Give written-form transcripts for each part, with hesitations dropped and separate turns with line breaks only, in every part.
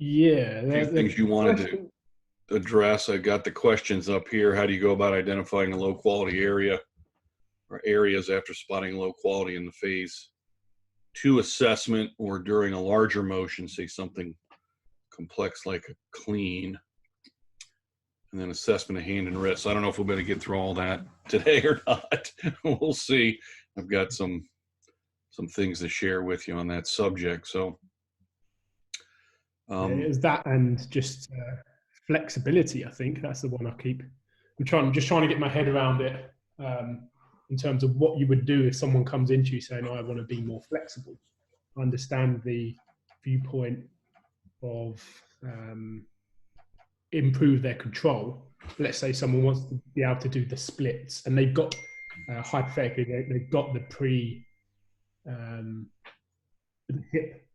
Yeah,
A few things you wanted
question,
to address. I got the questions up here. How do you go about identifying a low quality area or areas after spotting low quality in the phase two assessment or during a larger motion, say something complex like a clean, and then assessment of hand and wrist. I don't know if we'll better get through all that today or not. We'll see. I've got some things to share with you on that subject. So
yeah, it was that and just flexibility. I think that's the one I keep. I'm just trying to get my head around it in terms of what you would do if someone comes into you saying, "I want to be more flexible." I understand the viewpoint of improve their control. Let's say someone wants to be able to do the splits, and they've got hypothetically they've got the hip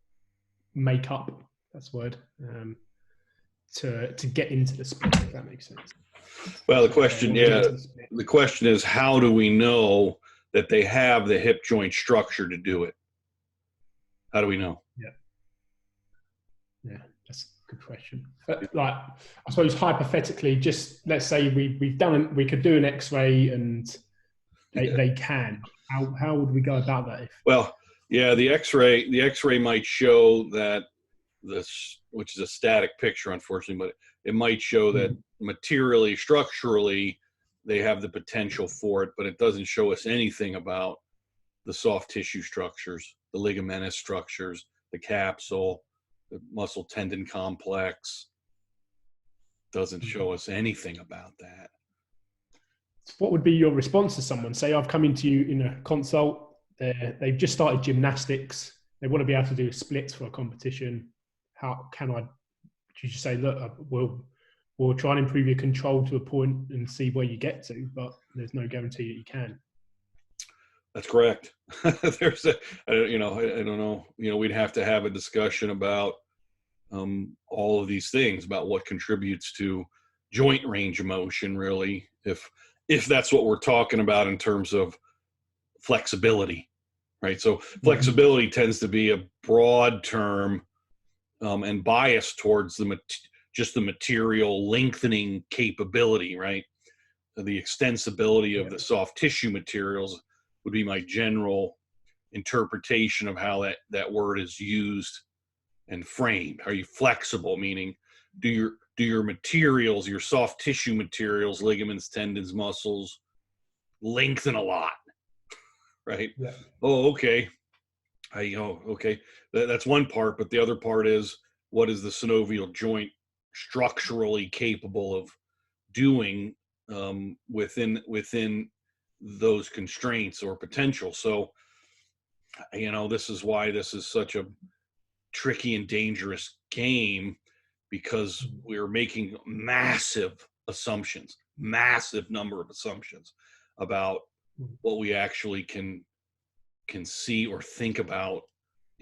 makeup. That's the word. To get into the split, if that makes sense.
well, the question is, how do we know that they have the hip joint structure to do it? How do we know?
Yeah, that's a good question. Like, I suppose hypothetically, just let's say we could do an X-ray and they can. How would we go about that?
Well, yeah, the X-ray might show that this, which is a static picture, unfortunately, but it might show that materially, structurally, they have the potential for it, but it doesn't show us anything about the soft tissue structures, the ligamentous structures, the capsule, the muscle tendon complex. Doesn't show us anything about that.
What would be your response to someone? Say I've come into you in a consult, they've just started gymnastics, they want to be able to do splits for a competition. How can I? You just say, look, we'll try and improve your control to a point and see where you get to, but there's no guarantee that you can.
That's correct. There's I don't know. We'd have to have a discussion about all of these things, about what contributes to joint range of motion, really, if that's what we're talking about in terms of flexibility, right? So flexibility tends to be a broad term and biased towards just the material lengthening capability, right? The extensibility of the soft tissue materials would be my general interpretation of how that word is used and framed. Are you flexible? Meaning, do your materials, your soft tissue materials, ligaments, tendons, muscles, lengthen a lot, right?
Yeah.
Oh, okay. Okay. That's one part, but the other part is, what is the synovial joint structurally capable of doing within those constraints or potential? So, this is why this is such a tricky and dangerous game, because we're making massive number of assumptions about what we actually can see or think about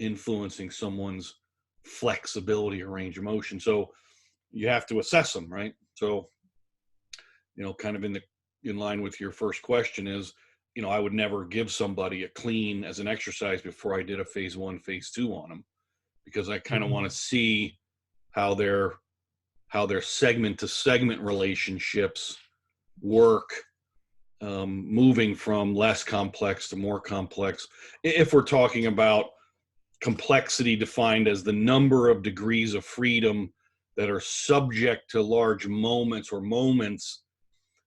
influencing someone's flexibility or range of motion. So you have to assess them, right? So, kind of in line with your first question is, I would never give somebody a clean as an exercise before I did a phase 1, phase 2 on them, because I kind of want to see how their segment to segment relationships work, moving from less complex to more complex. If we're talking about complexity defined as the number of degrees of freedom that are subject to large moments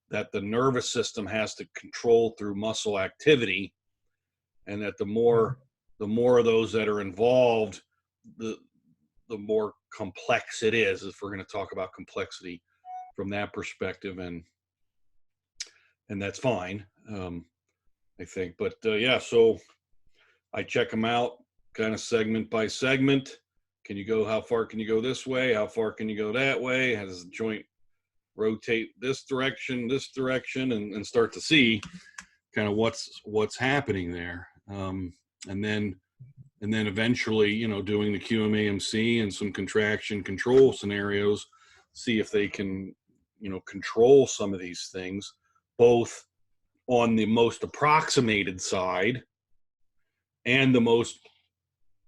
that the nervous system has to control through muscle activity, and that the more of those that are involved, the more complex it is, if we're going to talk about complexity from that perspective. And that's fine, I think. But yeah, so I check them out kind of segment by segment. How far can you go this way? How far can you go that way? How does the joint rotate this direction, and start to see kind of what's happening there. And then eventually, doing the QMAMC and some contraction control scenarios, see if they can, control some of these things, both on the most approximated side and the most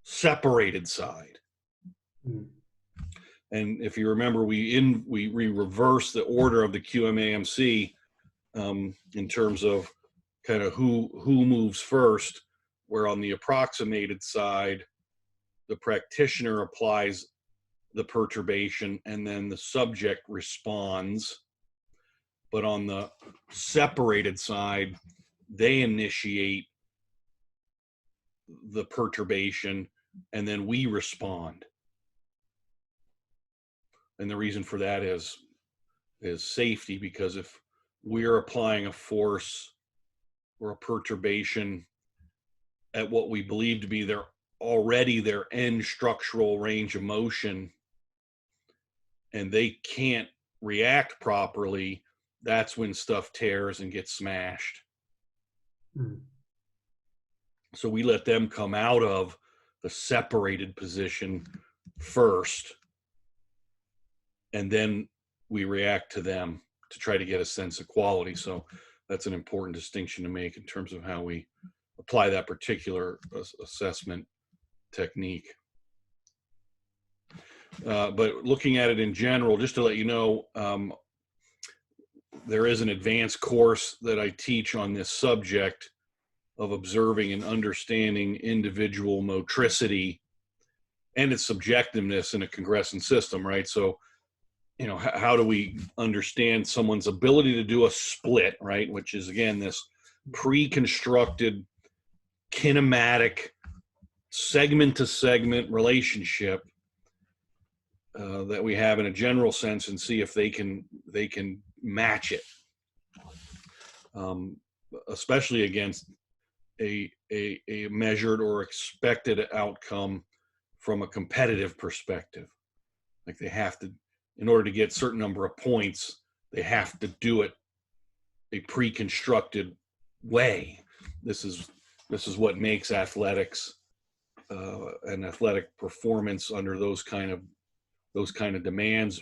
separated side. And if you remember, we reverse the order of the QMAMC in terms of kind of who moves first, where on the approximated side, the practitioner applies the perturbation and then the subject responds. But on the separated side, they initiate the perturbation and then we respond. And the reason for that is safety, because if we're applying a force or a perturbation at what we believe to be their end structural range of motion, and they can't react properly, that's when stuff tears and gets smashed. So we let them come out of the separated position first, and then we react to them to try to get a sense of quality. So that's an important distinction to make in terms of how we apply that particular assessment technique. But looking at it in general, just to let you know, there is an advanced course that I teach on this subject of observing and understanding individual motricity and its subjectiveness in a congressant system, right? So, you know, how do we understand someone's ability to do a split, right? Which is, again, this pre-constructed kinematic segment to segment relationship that we have in a general sense, and see if they can match it, especially against a measured or expected outcome from a competitive perspective. Like they have to, in order to get a certain number of points, they have to do it a pre-constructed way. This is what makes athletics and athletic performance under those kind of demands,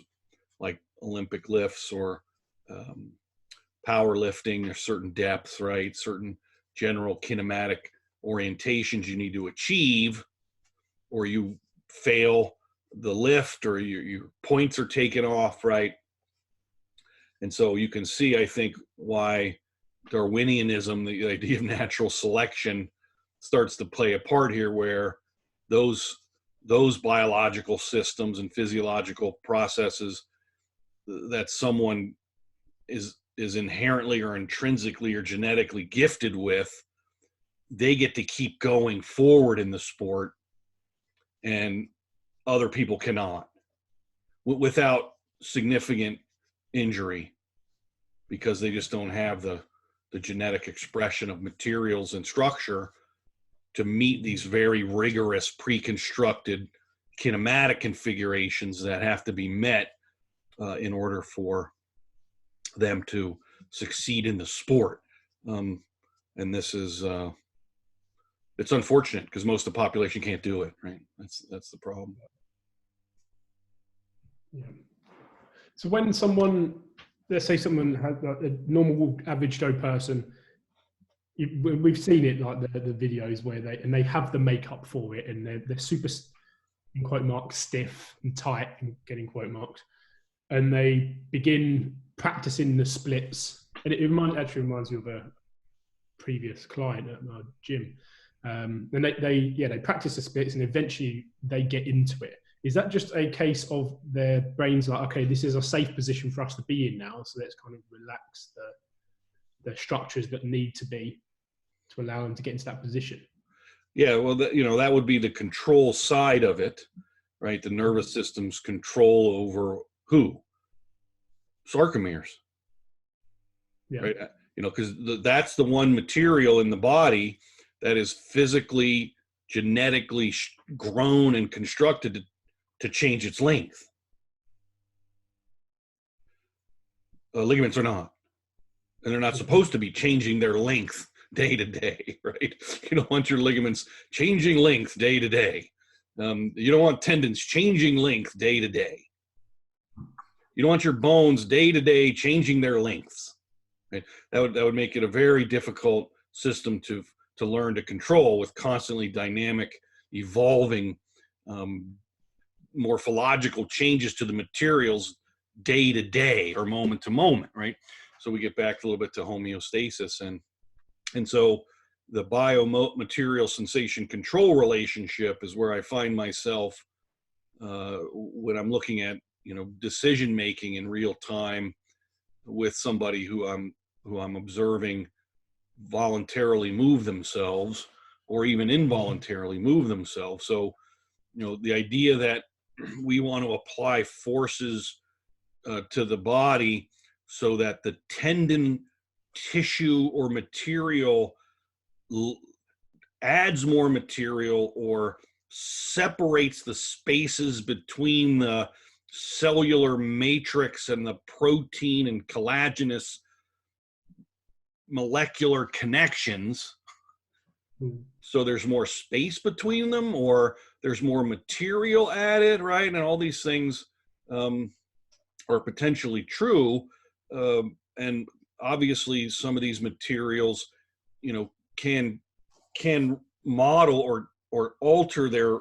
like Olympic lifts or powerlifting. There's certain depths, right? Certain general kinematic orientations you need to achieve, or you fail the lift, or your points are taken off, right? And so you can see, I think, why Darwinianism, the idea of natural selection, starts to play a part here, where those biological systems and physiological processes that someone is inherently or intrinsically or genetically gifted with, they get to keep going forward in the sport, and other people cannot, without significant injury, because they just don't have the genetic expression of materials and structure to meet these very rigorous pre-constructed kinematic configurations that have to be met in order for them to succeed in the sport. And this is it's unfortunate, because most of the population can't do it, right? That's the problem.
Yeah. So when someone, let's say someone has like a normal average Joe person, we've seen it, like the videos where they have the makeup for it, and they're super, in quote marks, stiff and tight, and getting quote marks, and they begin practicing the splits. And it actually reminds me of a previous client at my gym. And they practice the splits, and eventually they get into it. Is that just a case of their brains like, okay, this is a safe position for us to be in now, so let's kind of relax the structures that need to be to allow them to get into that position?
Yeah, well, that would be the control side of it, right? The nervous system's control over who? Sarcomeres. Yeah. Right? Because that's the one material in the body that is physically, genetically grown and constructed to change its length. Ligaments are not. And they're not supposed to be changing their length day to day, right? You don't want your ligaments changing length day to day. You don't want tendons changing length day to day. You don't want your bones day to day changing their lengths. Right? That would make it a very difficult system to learn to control, with constantly dynamic, evolving morphological changes to the materials day to day or moment to moment, right? So we get back a little bit to homeostasis. And so the biomaterial sensation control relationship is where I find myself when I'm looking at, decision making in real time with somebody who I'm observing voluntarily move themselves or even involuntarily move themselves. So, the idea that we want to apply forces to the body so that the tendon tissue or material adds more material or separates the spaces between the cellular matrix and the protein and collagenous molecular connections, so there's more space between them, or there's more material added, right? And all these things are potentially true. And obviously some of these materials, can model or alter their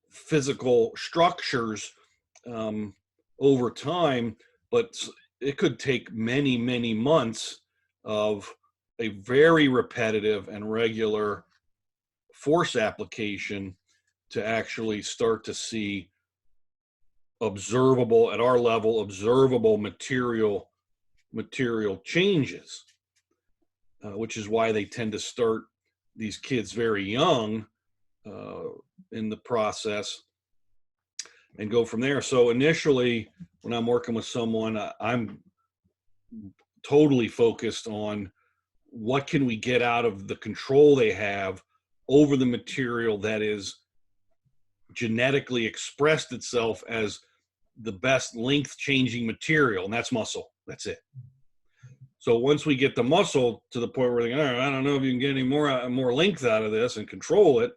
physical structures over time, but it could take many, many months of a very repetitive and regular force application to actually start to see observable, at our level, observable material changes, which is why they tend to start these kids very young in the process and go from there. So initially, when I'm working with someone, I'm totally focused on what can we get out of the control they have over the material that is genetically expressed itself as the best length changing material, and that's muscle. That's it. So once we get the muscle to the point where they're like, all right, I don't know if you can get any more length out of this and control it,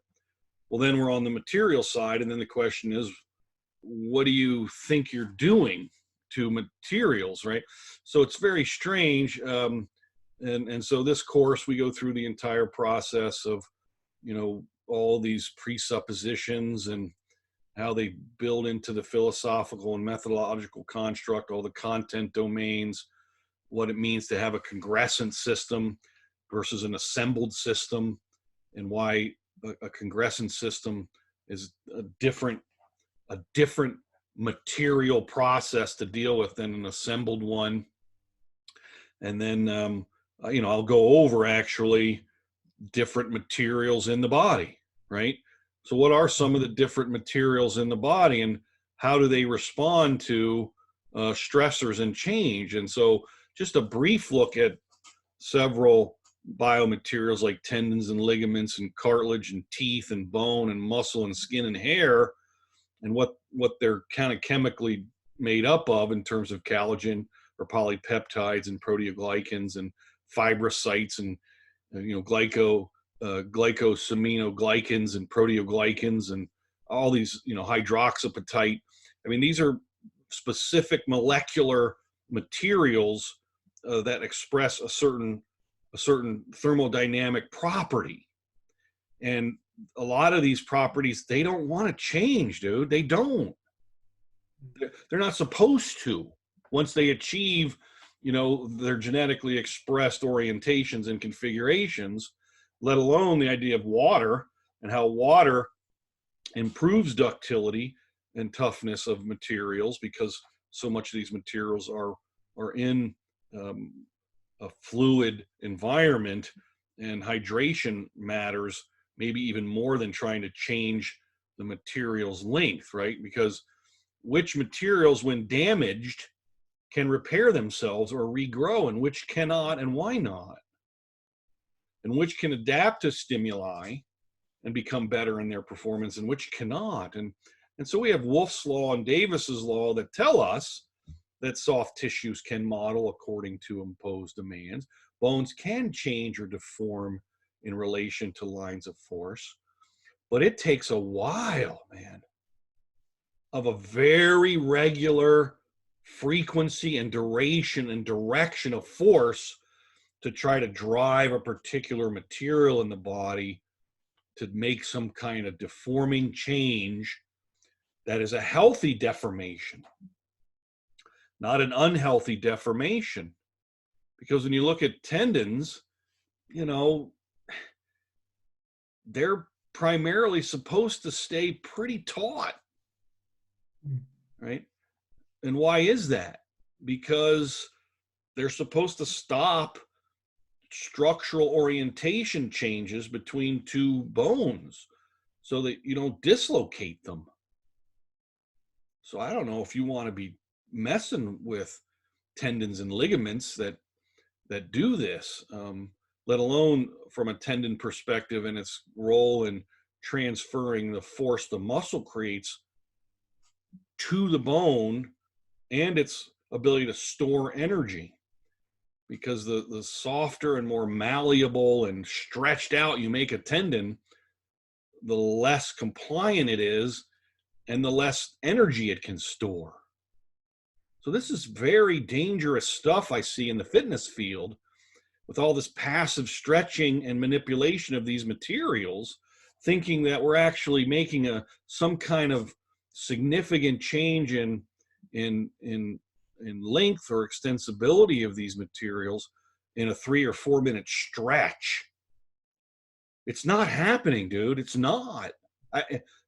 well, then we're on the material side. And then the question is, what do you think you're doing to materials, right? So it's very strange. And so this course, we go through the entire process of, all these presuppositions and how they build into the philosophical and methodological construct, all the content domains, what it means to have a congrescent system versus an assembled system, and why a congrescent system is a different material process to deal with than an assembled one. And then I'll go over actually different materials in the body, right? So what are some of the different materials in the body, and how do they respond to stressors and change? And so just a brief look at several biomaterials like tendons and ligaments and cartilage and teeth and bone and muscle and skin and hair, and what they're kind of chemically made up of in terms of collagen or polypeptides and proteoglycans and fibrocytes and glycosaminoglycans and proteoglycans and all these, hydroxyapatite. I mean, these are specific molecular materials that express a certain thermodynamic property. And a lot of these properties, they don't want to change, dude. They don't. They're not supposed to. Once they achieve, their genetically expressed orientations and configurations, let alone the idea of water and how water improves ductility and toughness of materials, because so much of these materials are in a fluid environment, and hydration matters maybe even more than trying to change the material's length, right? Because which materials, when damaged, can repair themselves or regrow, and which cannot, and why not? And which can adapt to stimuli and become better in their performance, and which cannot. And so we have Wolff's law and Davis's law that tell us that soft tissues can model according to imposed demands. Bones can change or deform in relation to lines of force, but it takes a while, man, of a very regular frequency and duration and direction of force to try to drive a particular material in the body to make some kind of deforming change that is a healthy deformation, not an unhealthy deformation. Because when you look at tendons, you know, they're primarily supposed to stay pretty taut, right? And why is that? Because they're supposed to stop structural orientation changes between two bones so that you don't dislocate them. So I don't know if you want to be messing with tendons and ligaments that do this, let alone from a tendon perspective and its role in transferring the force the muscle creates to the bone and its ability to store energy. Because the softer and more malleable and stretched out you make a tendon, the less compliant it is and the less energy it can store. So this is very dangerous stuff I see in the fitness field with all this passive stretching and manipulation of these materials, thinking that we're actually making some kind of significant change in length or extensibility of these materials in a 3 or 4 minute stretch. It's not happening, dude. It's not.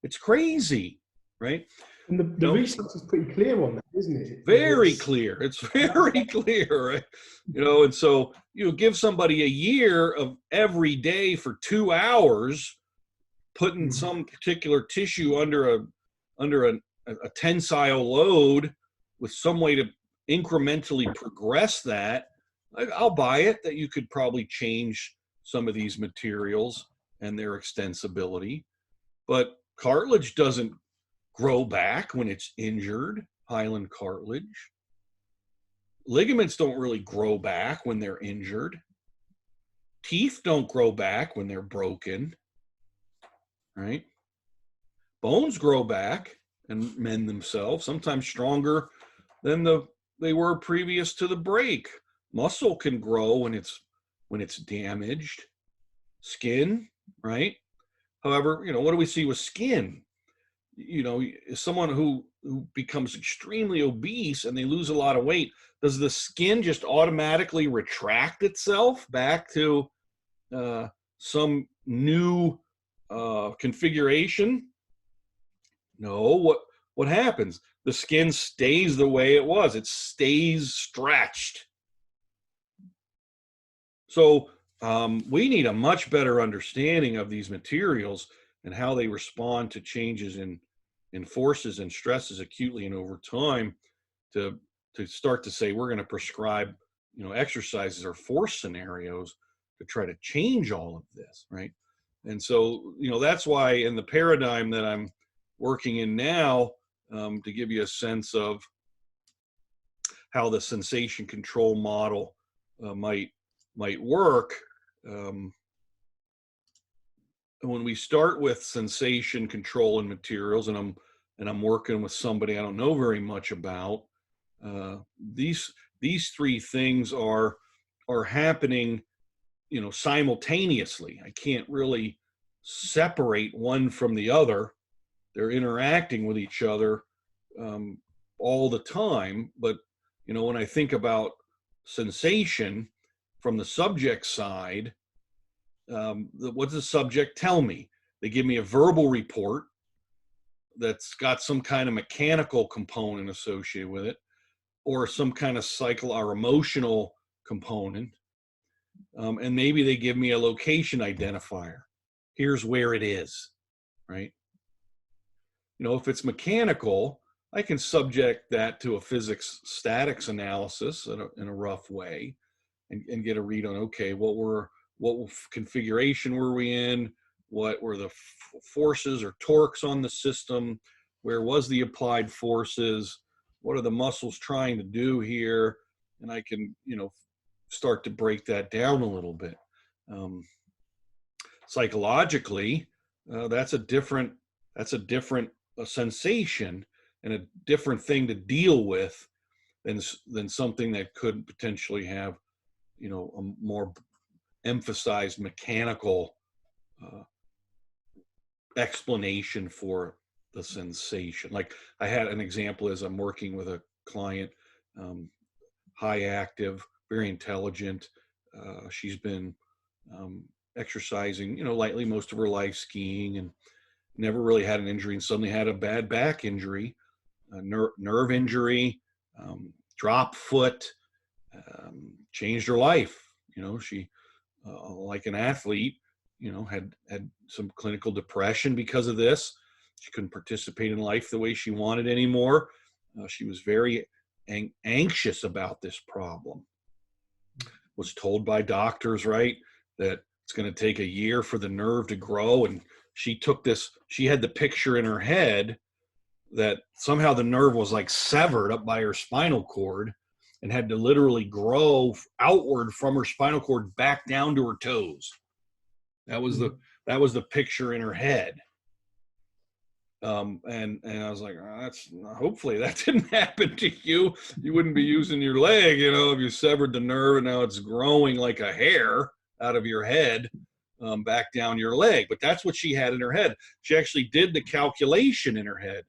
It's crazy, right?
And the research is pretty clear on that, isn't it?
Very clear. It's very clear, right? You know, and so you give somebody a year of every day for 2 hours, putting some particular tissue under a tensile load with some way to incrementally progress that. I'll buy it that you could probably change some of these materials and their extensibility, but cartilage doesn't grow back when it's injured. Hyaline cartilage. Ligaments don't really grow back when they're injured. Teeth don't grow back when they're broken, right? Bones grow back and mend themselves, sometimes stronger than they were previous to the break. Muscle can grow when it's damaged. Skin, right? However, you know, what do we see with skin? You know, someone who becomes extremely obese and they lose a lot of weight, does the skin just automatically retract itself back to some new configuration? No. What happens? The skin stays the way it was. It stays stretched. So we need a much better understanding of these materials and how they respond to changes in forces and stresses acutely and over time to start to say we're going to prescribe, you know, exercises or force scenarios to try to change all of this, right? And so, you know, that's why in the paradigm that I'm working in now, to give you a sense of how the sensation control model might work. When we start with sensation control and materials, and I'm working with somebody I don't know very much about, these 3 things are happening, you know, simultaneously. I can't really separate one from the other. They're interacting with each other all the time. But, you know, when I think about sensation from the subject side, what does the subject tell me? They give me a verbal report that's got some kind of mechanical component associated with it, or some kind of psychological or emotional component. And maybe they give me a location identifier. Here's where it is, right? You know, if it's mechanical, I can subject that to a physics statics analysis in a rough way and get a read on, okay, what configuration were we in? What were the forces or torques on the system? Where was the applied forces? What are the muscles trying to do here? And I can, you know, start to break that down a little bit. Psychologically, that's a different sensation and a different thing to deal with than something that could potentially have, you know, a more emphasized mechanical explanation for the sensation. Like I had an example as I'm working with a client, high active, very intelligent. She's been exercising, lightly most of her life, skiing, and never really had an injury, and suddenly had a bad back injury, a nerve injury, drop foot, changed her life. She, like an athlete, had some clinical depression because of this. She couldn't participate in life the way she wanted anymore. She was very anxious about this problem. Was told by doctors, right, that it's going to take a year for the nerve to grow. And she had the picture in her head that somehow the nerve was like severed up by her spinal cord and had to literally grow outward from her spinal cord back down to her toes. That was the picture in her head. And I was like, hopefully that didn't happen to you. You wouldn't be using your leg, if you severed the nerve and now it's growing like a hair out of your head, back down your leg. But that's what she had in her head. She actually did the calculation in her head,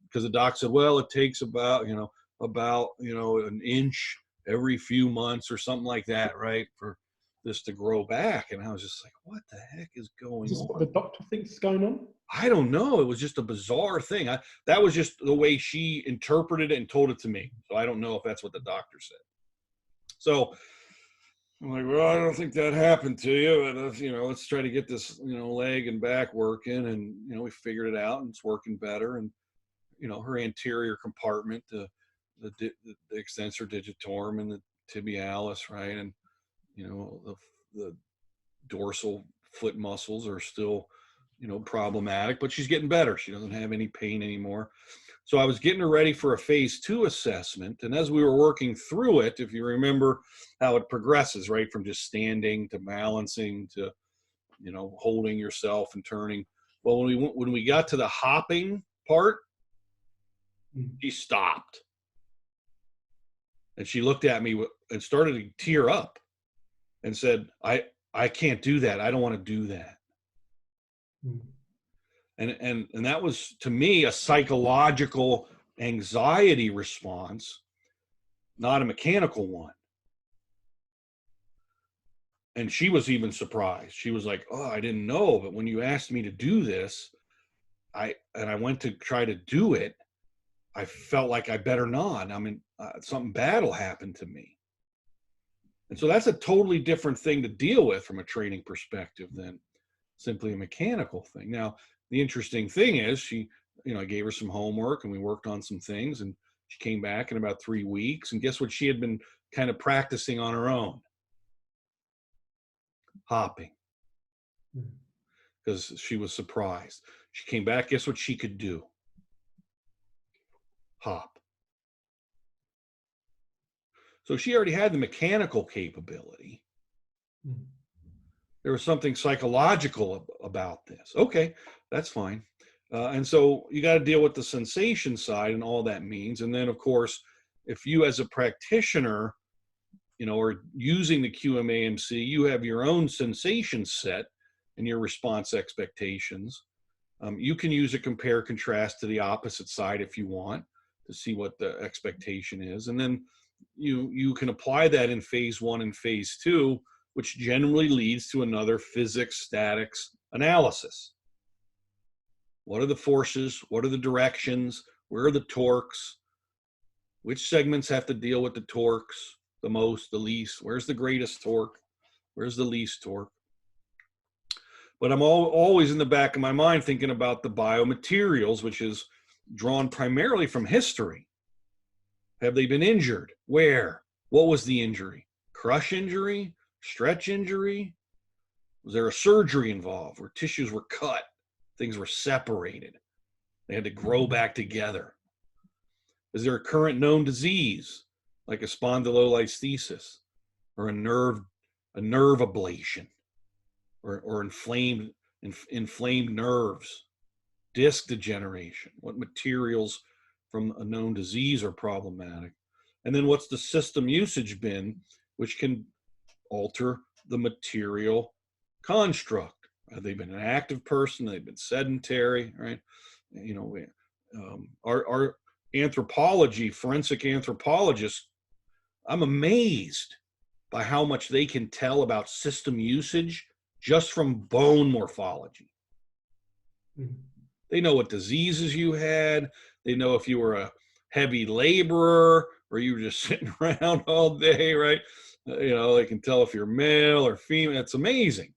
because the doc said, well, it takes about an inch every few months or something like that, right, for this to grow back. And I was just like, what the heck is going on?
Is this what the doctor thinks is going on?
I don't know. It was just a bizarre thing. That was just the way she interpreted it and told it to me. So I don't know if that's what the doctor said. So I'm like, well, I don't think that happened to you. And let's try to get this, leg and back working. And, we figured it out and it's working better. And, her anterior compartment, the extensor digitorum and the tibialis, right? And, the dorsal foot muscles are still, problematic, but she's getting better. She doesn't have any pain anymore. So I was getting her ready for a phase 2 assessment. And as we were working through it, if you remember how it progresses, right, from just standing to balancing to, holding yourself and turning. Well, when we got to the hopping part, she stopped. And she looked at me and started to tear up and said, I can't do that. I don't want to do that. And that was, to me, a psychological anxiety response, not a mechanical one. And she was even surprised. She was like, oh, I didn't know. But when you asked me to do this, I went to try to do it, I felt like I better not. I mean, something bad will happen to me. And so that's a totally different thing to deal with from a training perspective than simply a mechanical thing. Now, the interesting thing is I gave her some homework and we worked on some things, and she came back in about 3 weeks, and guess what she had been kind of practicing on her own? Hopping. Because she was surprised. She came back, guess what she could do? Hop. So she already had the mechanical capability. There was something psychological about this. Okay, that's fine. And so you got to deal with the sensation side and all that means. And then, of course, if you as a practitioner, are using the QMAMC, you have your own sensation set and your response expectations. You can use a compare contrast to the opposite side if you want to see what the expectation is. And then you can apply that in phase 1 and phase 2, which generally leads to another physics statics analysis. What are the forces? What are the directions? Where are the torques? Which segments have to deal with the torques the most, the least? Where's the greatest torque? Where's the least torque? But I'm always in the back of my mind thinking about the biomaterials, which is drawn primarily from history. Have they been injured? Where? What was the injury? Crush injury? Stretch injury? Was there a surgery involved where tissues were cut? Things were separated. They had to grow back together. Is there a current known disease like a spondylolisthesis or a nerve ablation or inflamed nerves, disc degeneration? What materials from a known disease are problematic? And then what's the system usage been, which can alter the material construct? Have they been an active person? They've been sedentary, right? You know, our anthropology, forensic anthropologists, I'm amazed by how much they can tell about system usage just from bone morphology.
Mm.
They know what diseases you had. They know if you were a heavy laborer or you were just sitting around all day, right? You know, they can tell if you're male or female. It's amazing.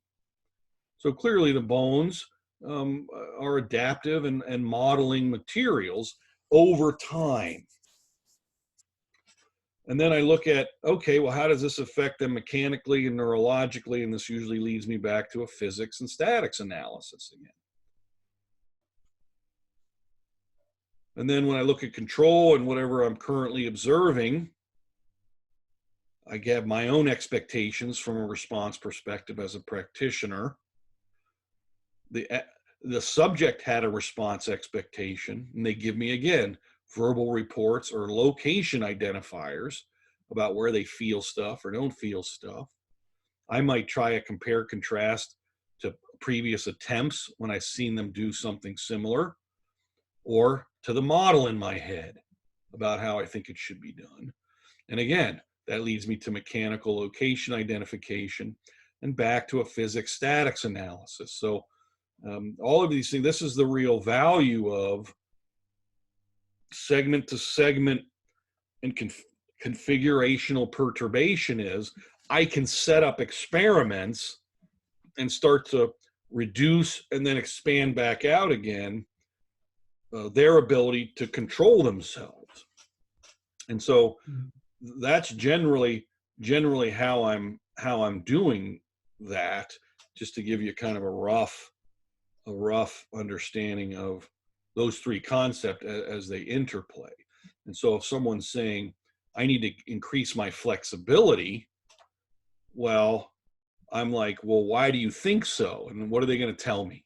So clearly the bones are adaptive and modeling materials over time. And then I look at, okay, well, how does this affect them mechanically and neurologically? And this usually leads me back to a physics and statics analysis again. And then when I look at control and whatever I'm currently observing, I have my own expectations from a response perspective as a practitioner. The subject had a response expectation, and they give me, again, verbal reports or location identifiers about where they feel stuff or don't feel stuff. I might try a compare contrast to previous attempts when I've seen them do something similar, or to the model in my head about how I think it should be done. And again, that leads me to mechanical location identification and back to a physics statics analysis. So all of these things, this is the real value of segment to segment and configurational perturbation is I can set up experiments and start to reduce and then expand back out again their ability to control themselves. And so that's generally how I'm doing that, just to give you kind of a rough understanding of those three concepts as they interplay. And so if someone's saying, I need to increase my flexibility, well, I'm like, well, why do you think so? And what are they going to tell me?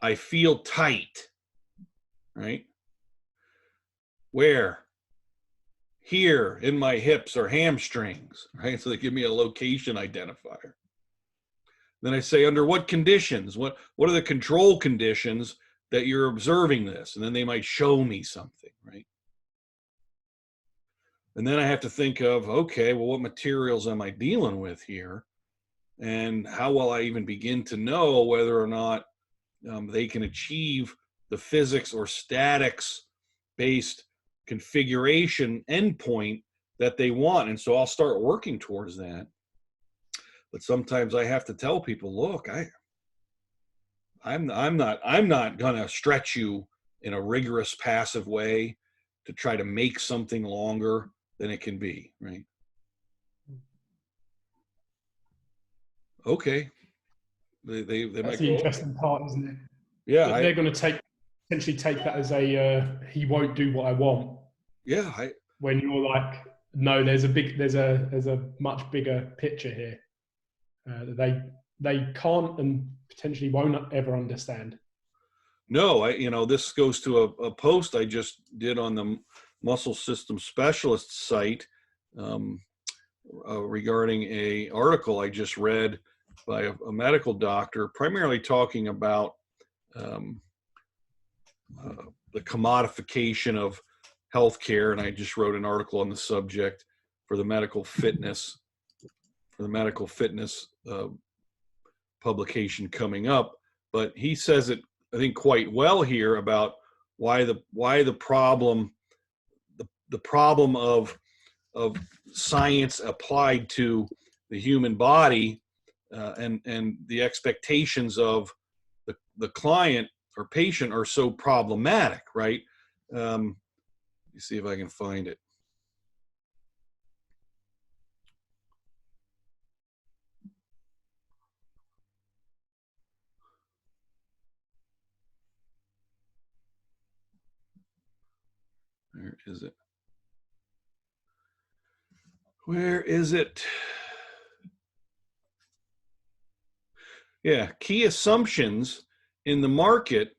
I feel tight, right? Where? Here in my hips or hamstrings, right? So they give me a location identifier. Then I say, under what conditions? What are the control conditions that you're observing this? And then they might show me something, right? And then I have to think of, okay, well, what materials am I dealing with here? And how will I even begin to know whether or not they can achieve the physics or statics based configuration endpoint that they want? And so I'll start working towards that. But sometimes I have to tell people, look, I'm not going to stretch you in a rigorous passive way to try to make something longer than it can be, right? Okay. They
That's
might
the
go,
interesting
okay.
part, isn't it?
Yeah,
They're going to essentially take that as a he won't do what I want.
yeah,
When you're like, no, there's a much bigger picture here that they can't and potentially won't ever understand.
No, this goes to a post I just did on the muscle system specialist site regarding a article I just read by a medical doctor, primarily talking about the commodification of healthcare. And I just wrote an article on the subject for the medical fitness publication coming up. But he says it, I think, quite well here about why the problem of science applied to the human body and the expectations of the client or patient are so problematic, right? Let me see if I can find it. Where is it? Where is it? Yeah, key assumptions in the market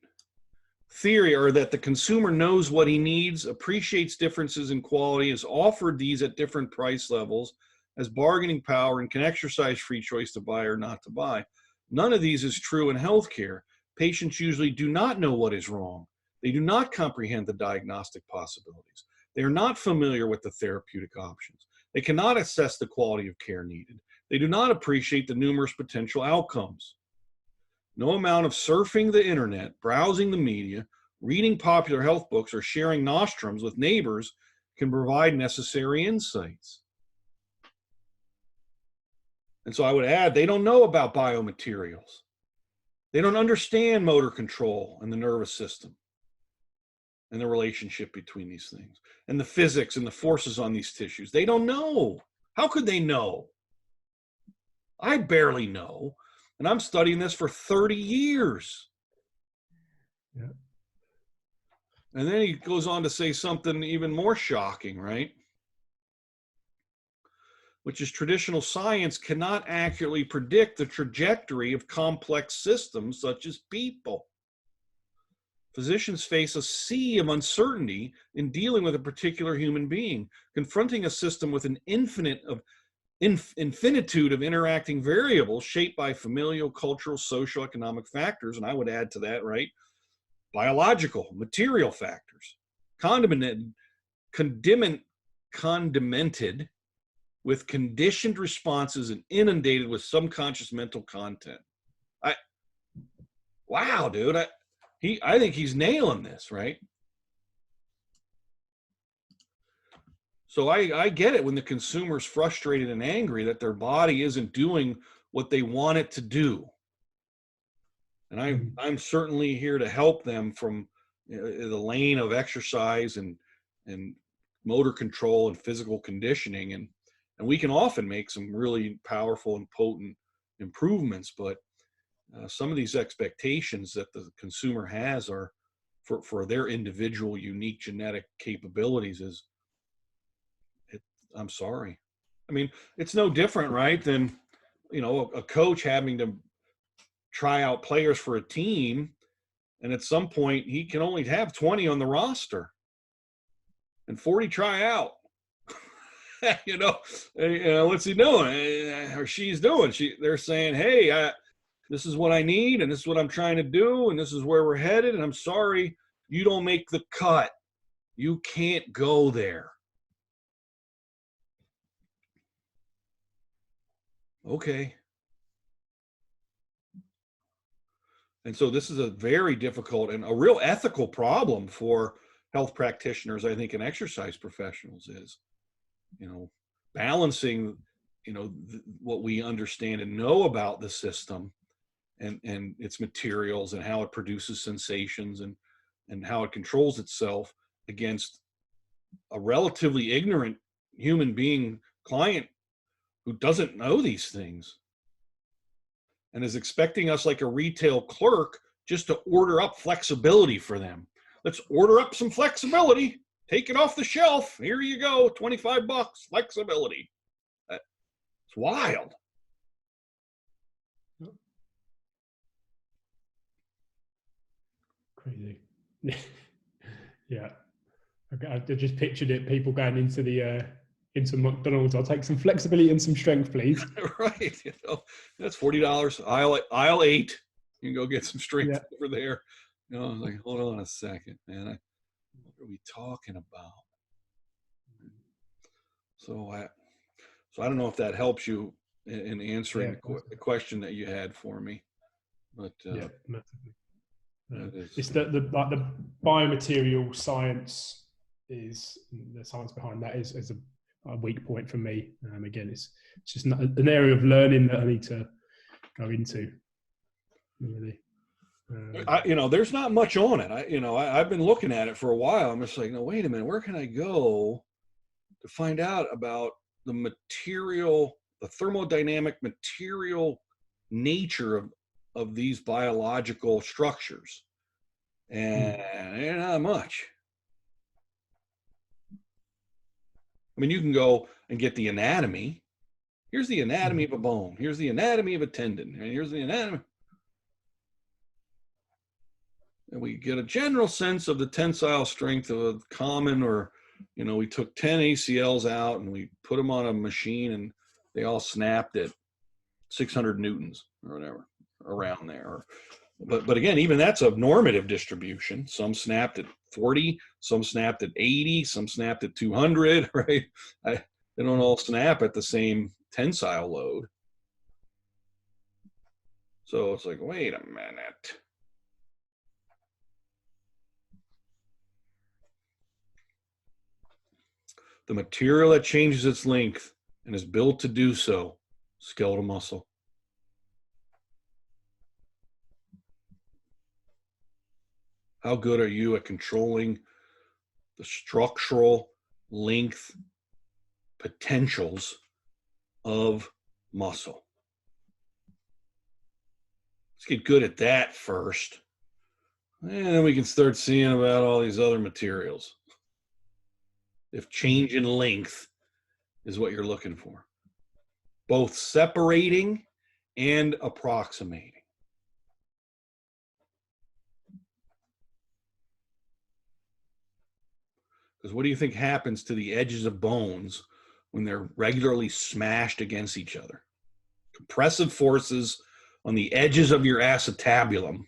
theory are that the consumer knows what he needs, appreciates differences in quality, is offered these at different price levels, has bargaining power, and can exercise free choice to buy or not to buy. None of these is true in healthcare. Patients usually do not know what is wrong. They do not comprehend the diagnostic possibilities. They are not familiar with the therapeutic options. They cannot assess the quality of care needed. They do not appreciate the numerous potential outcomes. No amount of surfing the internet, browsing the media, reading popular health books, or sharing nostrums with neighbors can provide necessary insights. And so I would add, they don't know about biomaterials. They don't understand motor control and the nervous system and the relationship between these things and the physics and the forces on these tissues. They don't know. How could they know? I barely know. And I'm studying this for 30 years.
Yeah.
And then he goes on to say something even more shocking, right? Which is traditional science cannot accurately predict the trajectory of complex systems such as people. Physicians face a sea of uncertainty in dealing with a particular human being, confronting a system with an infinitude of interacting variables shaped by familial, cultural, social, economic factors, and I would add to that, right, biological, material factors, condimented with conditioned responses and inundated with subconscious mental content. Wow, dude, I think he's nailing this, right? So I get it when the consumer's frustrated and angry that their body isn't doing what they want it to do. And I'm certainly here to help them from the lane of exercise and motor control and physical conditioning. And we can often make some really powerful and potent improvements, but some of these expectations that the consumer has are for their individual unique genetic capabilities I'm sorry. I mean, it's no different, right, than, a coach having to try out players for a team, and at some point he can only have 20 on the roster and 40 try out. What's he doing? Or she's doing. They're saying, hey, this is what I need, and this is what I'm trying to do, and this is where we're headed, and I'm sorry, you don't make the cut. You can't go there. Okay. And so this is a very difficult and a real ethical problem for health practitioners, I think, and exercise professionals is, balancing, what we understand and know about the system and its materials and how it produces sensations and how it controls itself against a relatively ignorant human being client who doesn't know these things and is expecting us like a retail clerk just to order up flexibility for them. Let's order up some flexibility, take it off the shelf. Here you go, $25, flexibility. It's wild.
Crazy. Yeah. I just pictured it, people going into McDonald's. I'll take some flexibility and some strength, please.
Right. That's $40. Aisle 8. You can go get some strength over there. I was like, hold on a second, man. What are we talking about? So I don't know if that helps you in answering the question that you had for me, but
it's the biomaterial science is the science behind that is a weak point for me. Again, it's just an area of learning that I need to go into. Really,
there's not much on it. I've been looking at it for a while. I'm just like, no, wait a minute, where can I go to find out about the material, the thermodynamic material nature of these biological structures? And not much. I mean, you can go and get the anatomy. Here's the anatomy of a bone. Here's the anatomy of a tendon. And here's the anatomy. And we get a general sense of the tensile strength of a common, or, we took 10 ACLs out and we put them on a machine and they all snapped at 600 newtons or whatever. around there. But again, even that's a normative distribution. Some snapped at 40, some snapped at 80, some snapped at 200, right? They don't all snap at the same tensile load. So it's like, wait a minute. The material that changes its length and is built to do so, skeletal muscle. How good are you at controlling the structural length potentials of muscle? Let's get good at that first. And then we can start seeing about all these other materials. If change in length is what you're looking for, both separating and approximating. Because what do you think happens to the edges of bones when they're regularly smashed against each other? Compressive forces on the edges of your acetabulum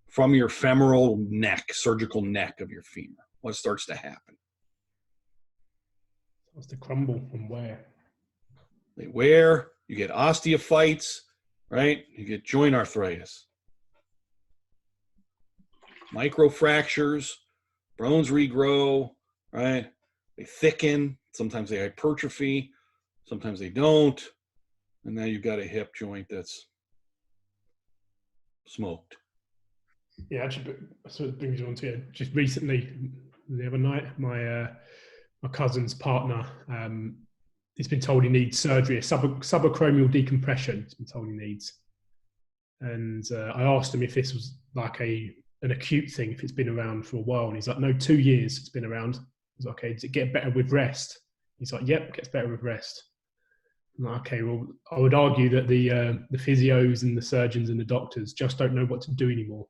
from your femoral neck, surgical neck of your femur. What starts to happen?
It starts to crumble and wear.
They wear, you get osteophytes, right? You get joint arthritis. Microfractures, bones regrow, right? They thicken, sometimes they hypertrophy, sometimes they don't. And now you've got a hip joint that's smoked.
Yeah, actually, so it brings you on to it. Just recently, the other night, my cousin's partner, he's been told he needs surgery, a subacromial decompression. He's been told he needs, and I asked him if this was like an acute thing, if it's been around for a while, and he's like, no, 2 years it's been around. I was like, okay, does it get better with rest? He's like, yep, gets better with rest. I'm like, okay, well, I would argue that the physios and the surgeons and the doctors just don't know what to do anymore.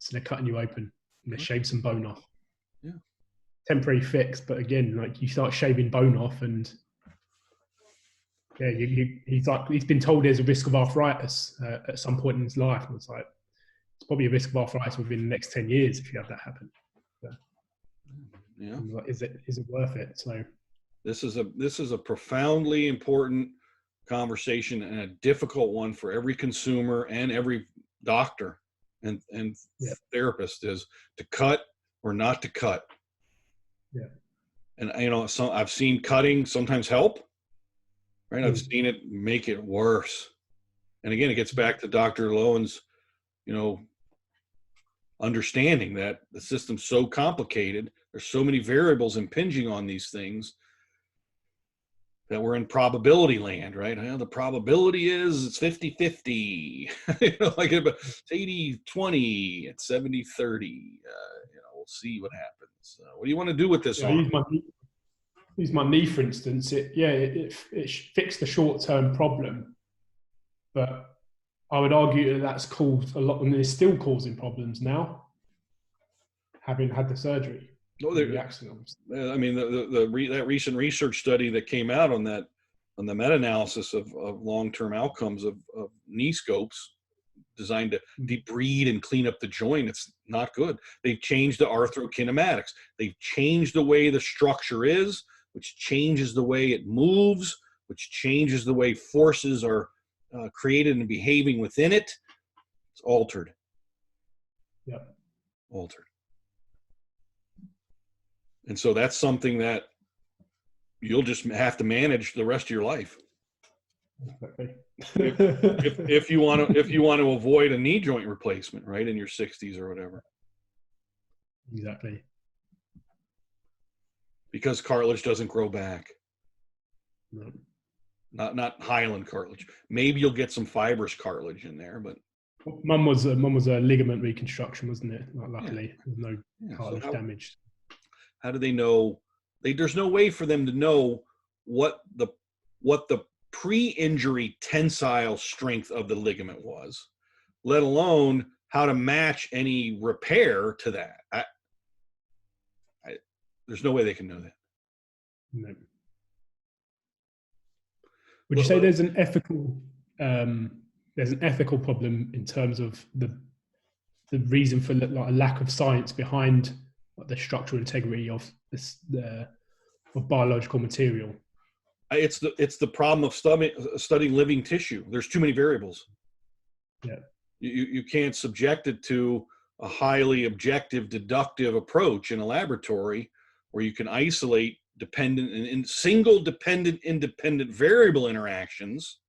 So they're cutting you open and they shave some bone off.
Yeah.
Temporary fix, but again, like you start shaving bone off, and yeah, he's been told there's a risk of arthritis at some point in his life, and it's like it's probably a risk of arthritis within the next 10 years if you have that happen. So,
yeah.
like, is it worth it? So
this is a profoundly important conversation and a difficult one for every consumer and every doctor and
yeah.
therapist, is to cut or not to cut.
Yeah.
And I've seen cutting sometimes help, right? I've seen it make it worse. And again, it gets back to Dr. Lowen's, understanding that the system's so complicated, there's so many variables impinging on these things, that we're in probability land, right? The probability is it's 50-50, like it's 80-20, it's 70-30. We'll see what happens. What do you want to do with this arm?
Use my knee, for instance. It fixed the short-term problem, but I would argue that that's caused a lot, and it's still causing problems now, having had the surgery. The accident.
I mean, that recent research study that came out on the meta-analysis of long-term outcomes of knee scopes designed to debride and clean up the joint, it's not good. They've changed the arthrokinematics. They've changed the way the structure is, which changes the way it moves, which changes the way forces are created and behaving within it. It's altered.
Yep.
Altered. And so that's something that you'll just have to manage the rest of your life.
Exactly.
if you want to avoid a knee joint replacement, right, in your 60s or whatever.
Exactly.
Because cartilage doesn't grow back.
No.
Not hyaline cartilage. Maybe you'll get some fibrous cartilage in there, but
Mum was a ligament reconstruction, wasn't it? Luckily, there's no cartilage damage.
How do they know? There's no way for them to know what the pre-injury tensile strength of the ligament was, let alone how to match any repair to that. There's no way they can know that.
No. Would you say there's an ethical there's an ethical problem in terms of the reason for like a lack of science behind like, the structural integrity of of biological material.
It's the problem of studying living tissue. There's too many variables.
Yeah.
You can't subject it to a highly objective deductive approach in a laboratory where you can isolate dependent and single dependent independent variable interactions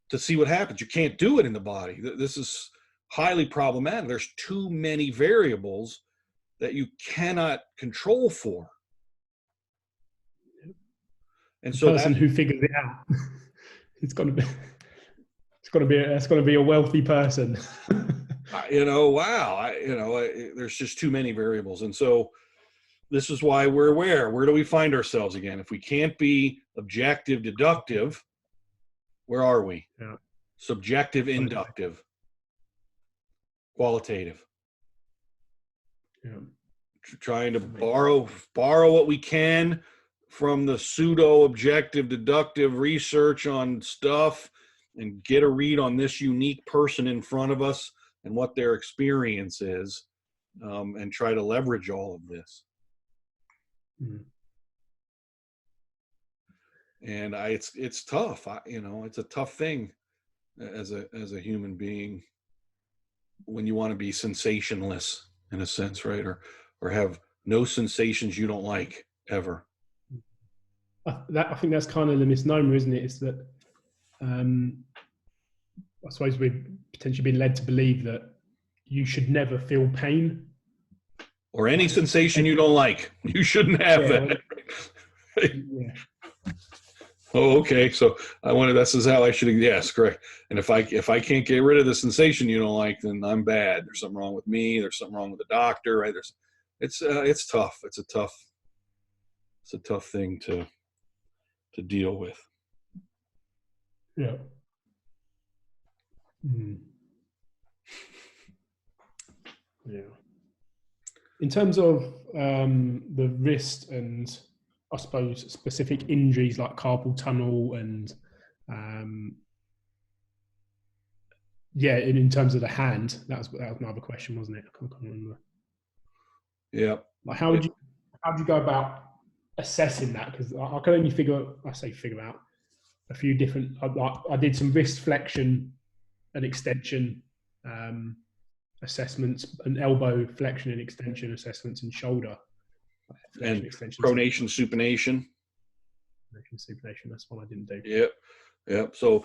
to see what happens. You can't do it in the body. This is highly problematic. There's too many variables that you cannot control for. And
the
so
person who figures it out, it's got to be a wealthy person.
Wow, there's just too many variables. And so this is why we're aware. Where do we find ourselves again? If we can't be objective, deductive, where are we?
Yeah.
Subjective, inductive, qualitative.
Yeah.
Trying to borrow what we can from the pseudo objective deductive research on stuff and get a read on this unique person in front of us and what their experience is, and try to leverage all of this. And it's tough. It's a tough thing as a human being when you want to be sensationless in a sense, right? Or have no sensations you don't like ever.
I think that's kind of the misnomer, isn't it? It's that I suppose we've potentially been led to believe that you should never feel pain.
Or any sensation you don't like. You shouldn't have that.
Yeah.
Oh, okay. So this is how I should, yes, correct. And if I can't get rid of the sensation you don't like, then I'm bad. There's something wrong with me. There's something wrong with the doctor, right? It's tough. It's a tough thing to deal with.
Yeah. Yeah. In terms of the wrist and I suppose specific injuries like carpal tunnel and in terms of the hand, that was my other question, wasn't it? I can't remember.
Yeah.
Like how would you go about assessing that? Because I can only figure out a few different. I did some wrist flexion and extension assessments, and elbow flexion and extension assessments, and shoulder
and pronation, supination.
Supination. That's one I didn't do.
Yep. So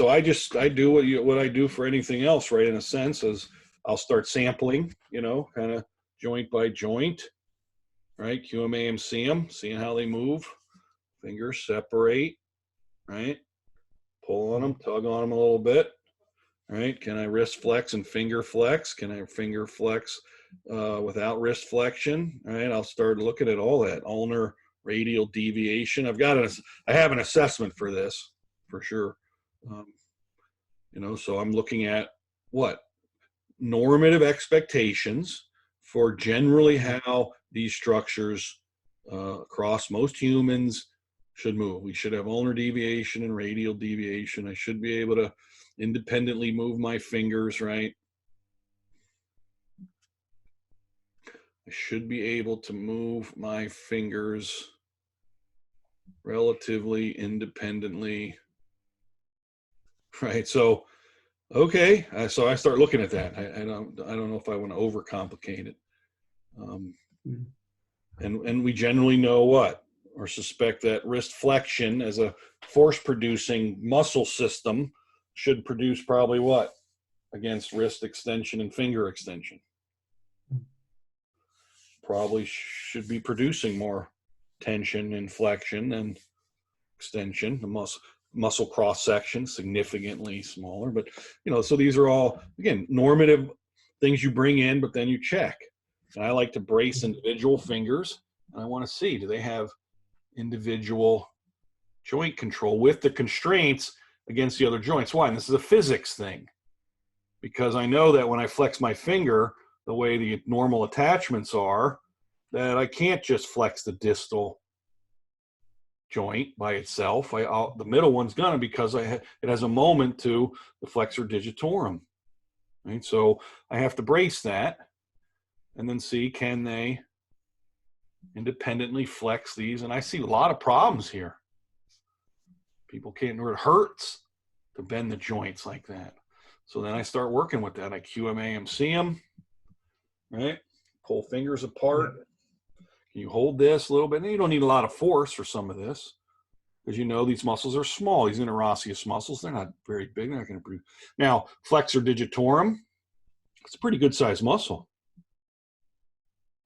I do what I do for anything else, right? In a sense, is I'll start sampling, kind of joint by joint, right? QM, AM, them, seeing how they move. Fingers separate, right? Pull on them, tug on them a little bit, right? Can I wrist flex and finger flex? Can I finger flex without wrist flexion? Right? I'll start looking at all that ulnar radial deviation. I have an assessment for this for sure. So I'm looking at what normative expectations for generally how these structures across most humans should move. We should have ulnar deviation and radial deviation. I should be able to independently move my fingers, right? I should be able to move my fingers relatively independently, right? So, okay, so I start looking at that. I don't know if I want to overcomplicate it. And we generally know what, or suspect that wrist flexion as a force-producing muscle system should produce probably what against wrist extension and finger extension. Probably should be producing more tension and flexion and extension. The muscle cross section significantly smaller, but so these are all again normative things you bring in, but then you check. And I like to brace individual fingers, and I want to see, do they have individual joint control with the constraints against the other joints? Why? And this is a physics thing, because I know that when I flex my finger the way the normal attachments are, that I can't just flex the distal joint by itself. The middle one's gonna, because it has a moment to the flexor digitorum, right? So I have to brace that and then see, can they independently flex these? And I see a lot of problems here. People can't, or it hurts to bend the joints like that. So then I start working with that. I QMAMC them, right? Pull fingers apart. Can you hold this a little bit? And you don't need a lot of force for some of this, because you know these muscles are small. These interosseous muscles, they're not very big. They're not going to produce. Now, flexor digitorum, it's a pretty good sized muscle,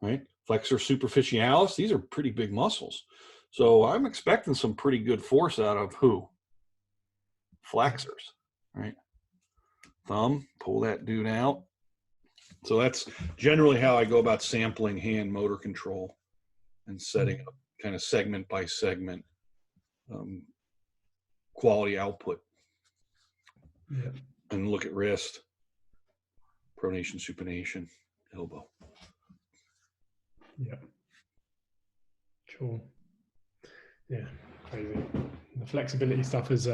right? Flexor superficialis, these are pretty big muscles. So I'm expecting some pretty good force out of who? Flexors, right? Thumb, pull that dude out. So that's generally how I go about sampling hand motor control and setting up kind of segment by segment quality output.
Yeah.
And look at wrist, pronation, supination, elbow.
Yeah. Cool. Yeah. Crazy. The flexibility stuff is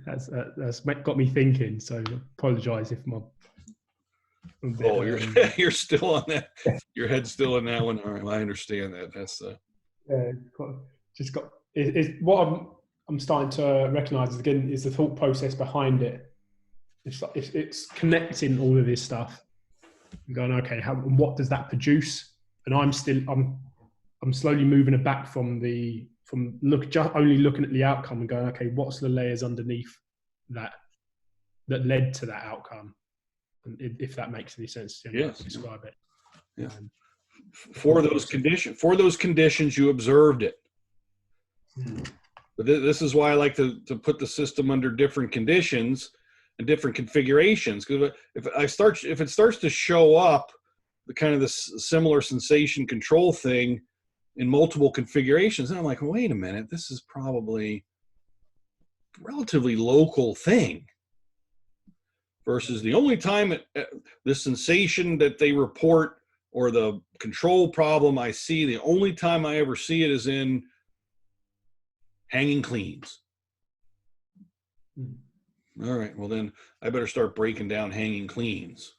that's got me thinking. So apologize if my.
Oh, you're still on that. Your head's still in that one. All right, I understand that. That's
just got. What I'm starting to recognise again is the thought process behind it. It's connecting all of this stuff and going, okay, what does that produce? And I'm slowly moving it back from only looking at the outcome and going, okay, what's the layers underneath that led to that outcome? And if that makes any sense,
yes,
describe it.
Yeah. For those conditions, you observed it. But this is why I like to put the system under different conditions and different configurations. Because if it starts to show up the kind of the similar sensation control thing in multiple configurations, then I'm like, wait a minute, this is probably a relatively local thing. Versus the only time the sensation that they report or the control problem I see, the only time I ever see it is in hanging cleans. All right, well then I better start breaking down hanging cleans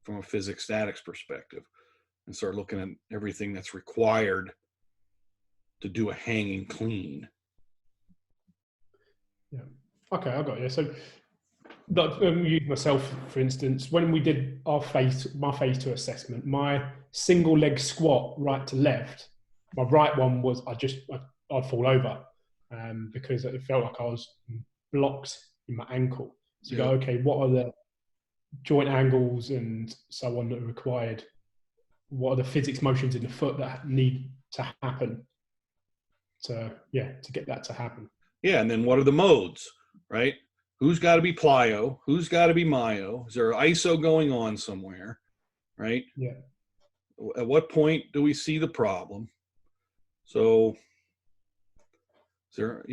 from a physics statics perspective and start looking at everything that's required to do a hanging clean.
Yeah. Okay, I got you. So use myself, for instance, when we did my phase 2 assessment, my single leg squat right to left, my right one was I'd fall over because it felt like I was blocked in my ankle. So you go, okay, what are the joint angles and so on that are required? What are the physics motions in the foot that need to happen to get that to happen?
Yeah, and then what are the modes, right? Who's got to be plyo? Who's got to be myo? Is there ISO going on somewhere, right?
Yeah.
At what point do we see the problem? So, is there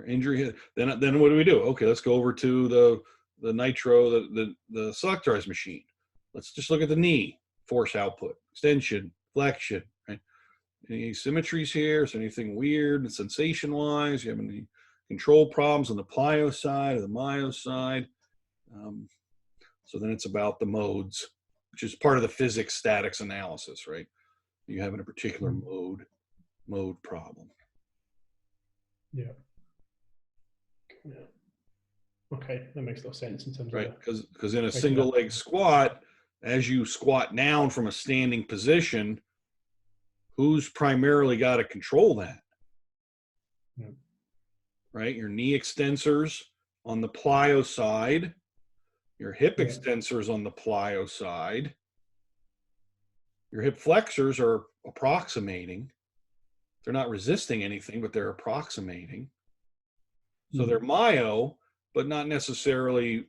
injury? Then what do we do? Okay, let's go over to the nitro, the selectorized machine. Let's just look at the knee force output, extension, flexion, right? Any symmetries here? Is there anything weird sensation wise? You have any control problems on the plyo side or the myo side? So then it's about the modes, which is part of the physics statics analysis, right? You have in a particular mode problem.
Yeah. Okay, that makes a lot of sense in terms
of
right,
because in a single leg squat, as you squat down from a standing position, who's primarily got to control that? Yeah. Right, your knee extensors on the plyo side, your hip extensors on the plyo side, your hip flexors are approximating. They're not resisting anything, but they're approximating. So they're myo, but not necessarily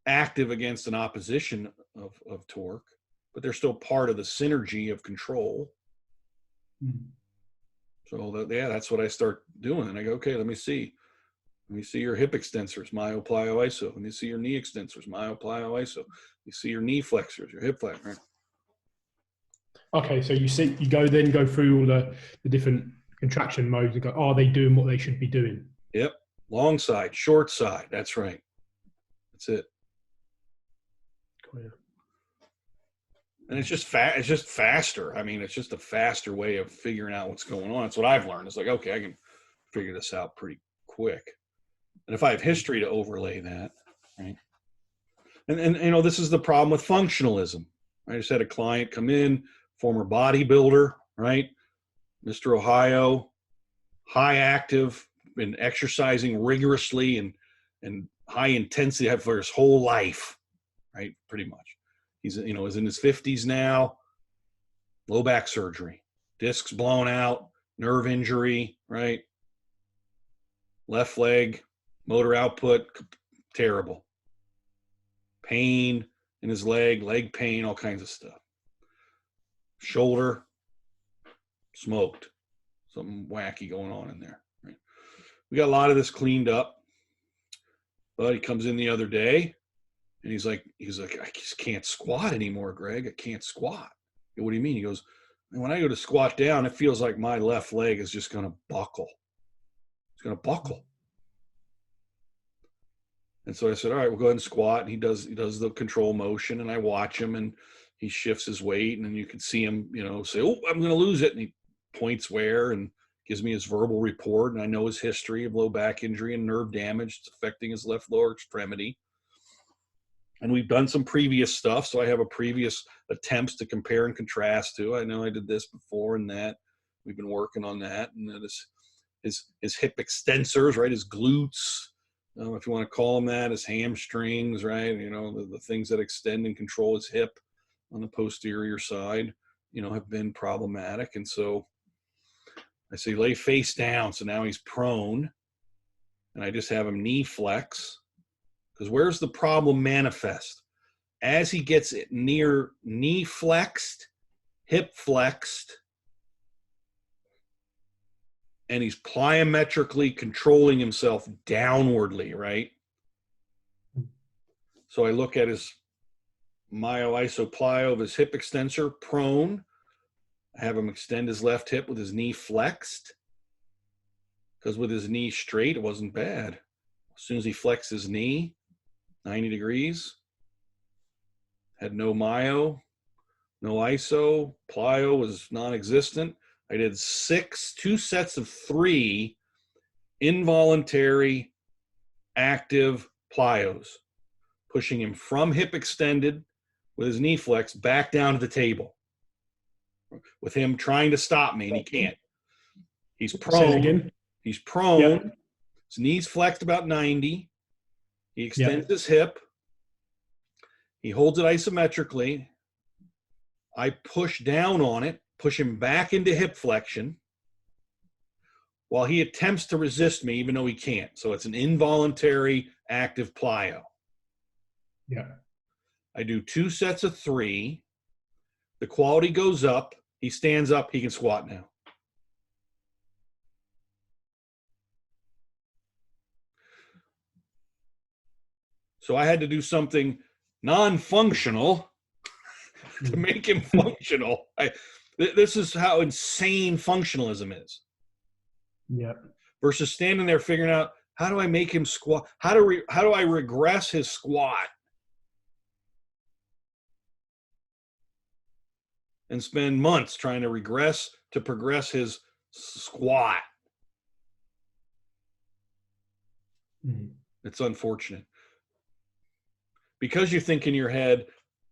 active against an opposition of torque, but they're still part of the synergy of control. So that's what I start doing. And I go, okay, let me see your hip extensors, myo, plyo, iso. Let me see your knee extensors, myo, plyo, iso. You see your knee flexors, your hip flexors. Right?
Okay, so you go through all the different contraction mode. You go, are they doing what they should be doing?
Yep. Long side, short side. That's right. That's it.
Oh, yeah.
And it's just it's just faster. I mean, it's just a faster way of figuring out what's going on. That's what I've learned. It's like, okay, I can figure this out pretty quick. And if I have history to overlay that, right? And you know, this is the problem with functionalism. I just had a client come in, former bodybuilder, right? Mr. Ohio, high active, been exercising rigorously and high intensity for his whole life, right? Pretty much. He's, you know, is in his 50s now, low back surgery, discs blown out, nerve injury, right? Left leg, motor output, terrible. Pain in his leg pain, all kinds of stuff. Shoulder, smoked. Something wacky going on in there. Right? We got a lot of this cleaned up. But he comes in the other day and he's like, I just can't squat anymore, Greg. I can't squat. What do you mean? He goes, when I go to squat down, it feels like my left leg is just going to buckle. It's going to buckle. And so I said, all right, we'll go ahead and squat. And he does the control motion, and I watch him, and he shifts his weight, and then you can see him, you know, say, oh, I'm going to lose it. And he points where and gives me his verbal report. And I know his history of low back injury and nerve damage. It's affecting his left lower extremity. And we've done some previous stuff. So I have a previous attempts to compare and contrast to. I know I did this before and that. We've been working on that. And that is his hip extensors, right? His glutes, if you want to call them that, his hamstrings, right? You know, the things that extend and control his hip on the posterior side, you know, have been problematic. And so I say lay face down. So now he's prone. And I just have him knee flex. Because where's the problem manifest? As he gets it near knee flexed, hip flexed, and he's plyometrically controlling himself downwardly, right? So I look at his myo-isoplyo of his hip extensor, prone. I have him extend his left hip with his knee flexed. Because with his knee straight, it wasn't bad. As soon as he flexed his knee, 90 degrees, had no myo, no iso, plyo was non-existent. I did 2 sets of 3 involuntary active plyos, pushing him from hip extended with his knee flexed back down to the table with him trying to stop me, and he can't. He's prone. He's prone. Yep. His knees flexed about 90. He extends his hip. He holds it isometrically. I push down on it, push him back into hip flexion while he attempts to resist me, even though he can't. So it's an involuntary active plyo.
Yeah. I
do 2 sets of 3. The quality goes up. He stands up. He can squat now. So I had to do something non-functional to make him functional. This is how insane functionalism is.
Yeah.
Versus standing there figuring out, how do I make him squat? How do I regress his squat? And spend months trying to progress his squat. Mm-hmm. It's unfortunate. Because you think in your head,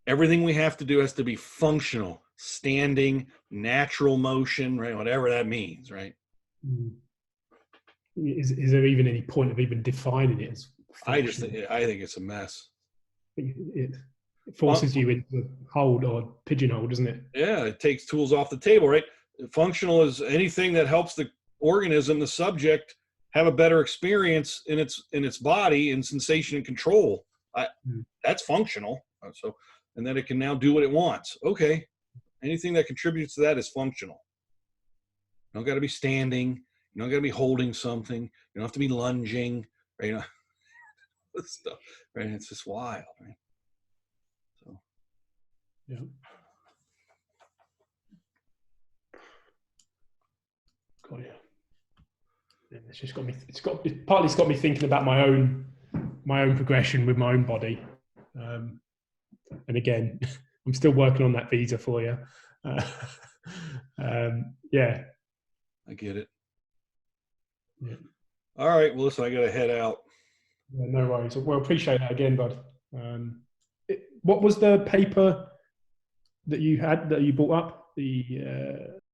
everything we have to do has to be functional, standing, natural motion, right? Whatever that means, right?
Is there even any point of even defining it as functional?
I think it's a mess.
It forces you into a hold or pigeonhole, doesn't it?
Yeah, it takes tools off the table, right? Functional is anything that helps the organism, the subject, have a better experience in its body and sensation and control. That's functional. So, and then it can now do what it wants. Okay, anything that contributes to that is functional. You don't got to be standing. You don't got to be holding something. You don't have to be lunging. Right? You know, this stuff. Right? It's just wild. Right? So,
yeah. Got you. it's just got me. Partly it's got me thinking about my own progression with my own body. And again, I'm still working on that visa for you. Yeah,
I get it.
yeah.
All right. Well, listen, I got to head out.
Yeah, no worries. Well, appreciate that again, bud. What was the paper that you had that you brought up? The